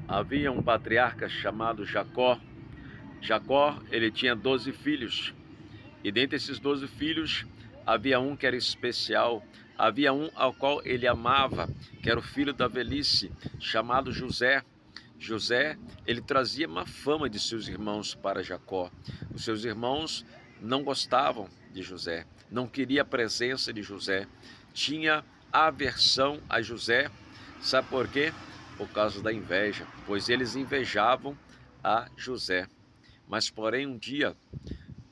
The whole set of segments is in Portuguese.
Havia um patriarca chamado Jacó. Jacó, ele tinha 12 filhos. E dentre esses 12 filhos, havia um que era especial. Havia um ao qual ele amava, que era o filho da velhice, chamado José. José, ele trazia má fama de seus irmãos para Jacó. Os seus irmãos não gostavam de José, não queria a presença de José, tinha aversão a José. Sabe por quê? Por causa da inveja, pois eles invejavam a José. Mas porém um dia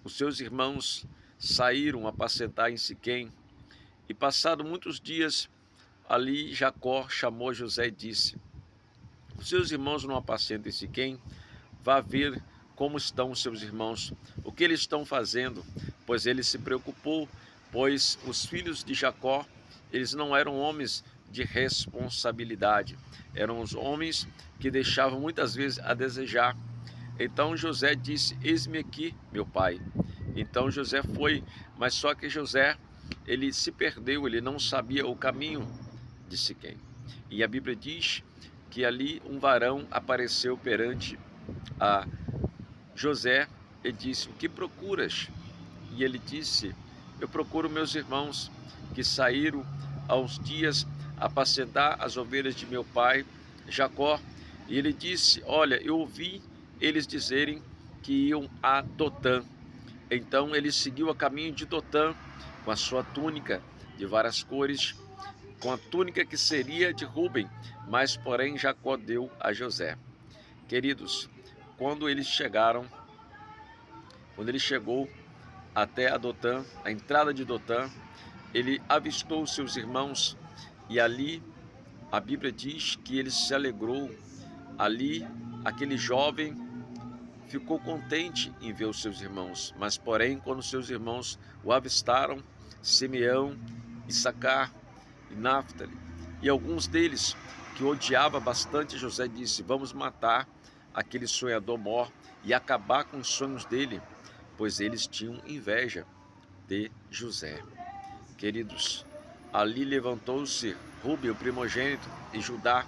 os seus irmãos saíram apacentar em Siquém, e passado muitos dias ali Jacó chamou José e disse: os seus irmãos não apacentam em Siquém, vá ver como estão os seus irmãos, o que eles estão fazendo, pois ele se preocupou, pois os filhos de Jacó, eles não eram homens de responsabilidade, eram os homens que deixavam muitas vezes a desejar. Então José disse: eis-me aqui, meu pai. Então José foi, mas só que José, ele se perdeu, ele não sabia o caminho de Siquém. E a Bíblia diz que ali um varão apareceu perante a José e disse: o que procuras? E ele disse: eu procuro meus irmãos que saíram há uns dias apacentar as ovelhas de meu pai Jacó. E ele disse: olha, eu ouvi eles dizerem que iam a Dotã. Então ele seguiu a caminho de Dotã com a sua túnica de várias cores, com a túnica que seria de Ruben, mas porém Jacó deu a José. Queridos, quando eles chegaram, quando ele chegou até a Dotã, a entrada de Dotã, ele avistou seus irmãos e ali a Bíblia diz que ele se alegrou. Ali aquele jovem ficou contente em ver os seus irmãos, mas porém quando seus irmãos o avistaram, Simeão, Issacar e Naftali, e alguns deles que odiava bastante José, disse: vamos matar aquele sonhador mor e acabar com os sonhos dele, pois eles tinham inveja de José. Queridos, ali levantou-se Rúben, o primogênito, e Judá,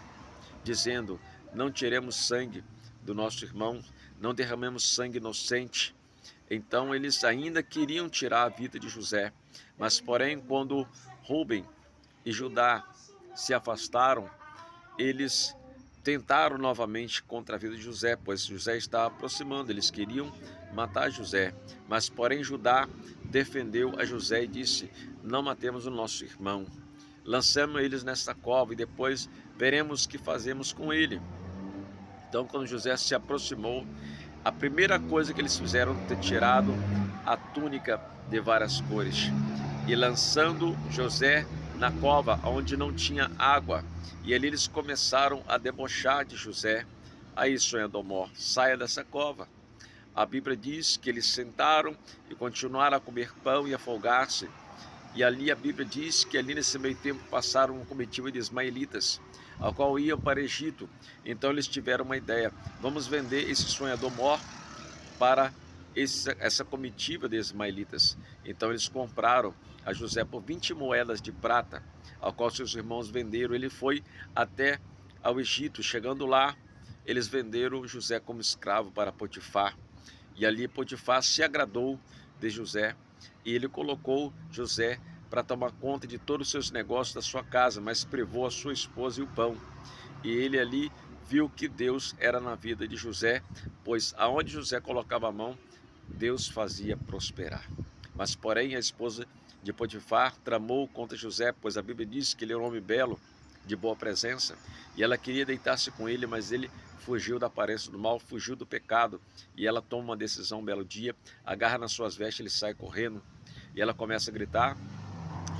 dizendo: não tiremos sangue do nosso irmão, não derramemos sangue inocente. Então eles ainda queriam tirar a vida de José, mas porém quando Rúben e Judá se afastaram, eles tentaram novamente contra a vida de José, pois José estava aproximando, eles queriam matar José, mas porém Judá defendeu a José e disse: não matemos o nosso irmão, lançamos eles nesta cova e depois veremos o que fazemos com ele. Então quando José se aproximou, a primeira coisa que eles fizeram foi ter tirado a túnica de várias cores e lançando José na cova onde não tinha água, e ali eles começaram a debochar de José. Aí, sonhador mor, saia dessa cova. A Bíblia diz que eles sentaram e continuaram a comer pão e a folgar-se. E ali a Bíblia diz que ali nesse meio tempo passaram uma comitiva de ismaelitas, ao qual iam para Egito. Então eles tiveram uma ideia: vamos vender esse sonhador mor para essa comitiva de ismaelitas. Então eles compraram a José por 20 moedas de prata, ao qual seus irmãos venderam. Ele foi até ao Egito. Chegando lá, eles venderam José como escravo para Potifar. E ali Potifar se agradou de José e ele colocou José para tomar conta de todos os seus negócios da sua casa, mas privou a sua esposa e o pão. E ele ali viu que Deus era na vida de José, pois aonde José colocava a mão, Deus fazia prosperar. Mas porém a esposa de Potifar tramou contra José, pois a Bíblia diz que ele era um homem belo, de boa presença, e ela queria deitar-se com ele, mas ele fugiu da aparência do mal, fugiu do pecado, e ela toma uma decisão um belo dia, agarra nas suas vestes, ele sai correndo, e ela começa a gritar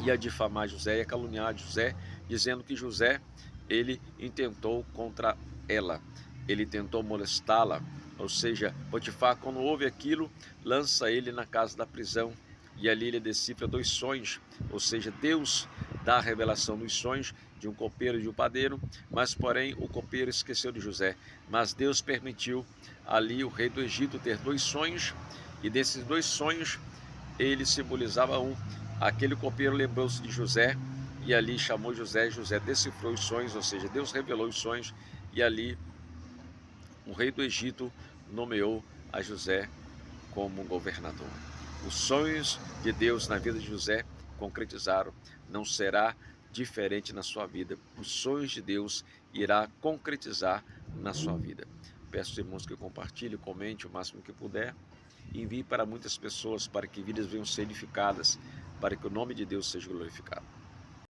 e a difamar José e a caluniar José, dizendo que José, ele intentou contra ela, ele tentou molestá-la. Ou seja, Potifar, quando ouve aquilo, lança ele na casa da prisão, e ali ele decifra 2 sonhos, ou seja, Deus dá a revelação dos sonhos de um copeiro e de um padeiro, mas porém o copeiro esqueceu de José. Mas Deus permitiu ali o rei do Egito ter 2 sonhos, e desses 2 sonhos ele simbolizava um. Aquele copeiro lembrou-se de José e ali chamou José, José decifrou os sonhos, ou seja, Deus revelou os sonhos, e ali o rei do Egito nomeou a José como governador. Os sonhos de Deus na vida de José concretizaram. Não será diferente na sua vida. Os sonhos de Deus irá concretizar na sua vida. Peço aos irmãos que compartilhem, comente o máximo que puder e envie para muitas pessoas, para que vidas venham ser edificadas, para que o nome de Deus seja glorificado.